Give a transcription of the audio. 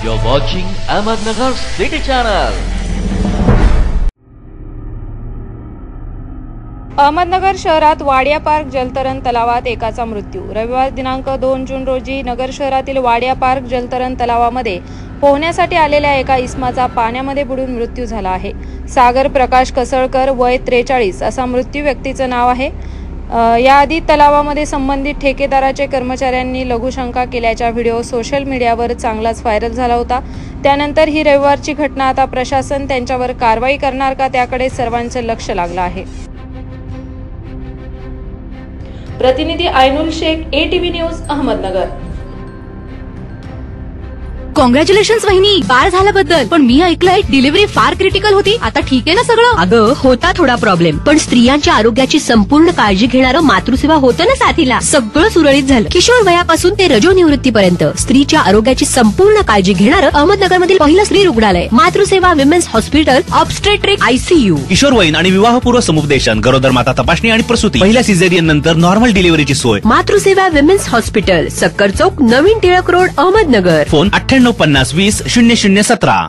You're watching Ahmednagar City Channel. Ahmednagar शहरात Wadia park जलतरण तलावात एकाचा मृत्यू. रविवार दिनांक 2 जून रोजी नगर शहरातील वाडिया पार्क जलतरण तलावामध्ये पोहण्यासाठी आलेल्या एका इसमाचा पाण्यामध्ये बुडून मृत्यू झाला आहे. सागर प्रकाश कसळकर वय 43 असा मृत्यू व्यक्तीचं नाव आहे. याआधी तलावामध्ये संबंधित ठेकेदाराचे कर्मचाऱ्यांनी लघुशंका केल्याचा व्हिडिओ सोशल मीडियावर चांगलाच व्हायरल झाला होता. त्यानंतर ही रविवारची घटना. आता प्रशासन त्यांच्यावर कारवाई करणार का त्याकडे सर्वांचं लक्ष लागलं आहे. प्रतिनिधी Ainul Shaikh, ATV news, Ahmednagar. Congratulations वहिनी, बाळ झाल्याबद्दल. पण मी ऐकलंय डिलिव्हरी फार क्रिटिकल होती. आता ठीक आहे ना सगळं? अगं होता थोडा प्रॉब्लेम, पण स्त्रियांच्या आरोग्याची संपूर्ण काळजी घेणारं मातृसेवा होतं ना साथीला. सगळं सुरळीत झालं. किशोर वयापासून ते रजोनिवृत्तीपर्यंत स्त्रीच्या आरोग्याची संपूर्ण काळजी घेणारं अहमदनगरमधील पहिलं स्त्री रुग्णालय Matruseva women's hospital, obstetric ICU. किशोरवयीन आणि विवाहपूर्व समुपदेशन, गरोदर माता तपासणी आणि प्रसूती, पहिल्या सिझेरियन नंतर नॉर्मल डिलिव्हरीची सोय. मातृसेवा विमेन्स हॉस्पिटल, सक्कर चौक, नवीन टिळक रोड, अहमदनगर. फोन 9850 20 0017.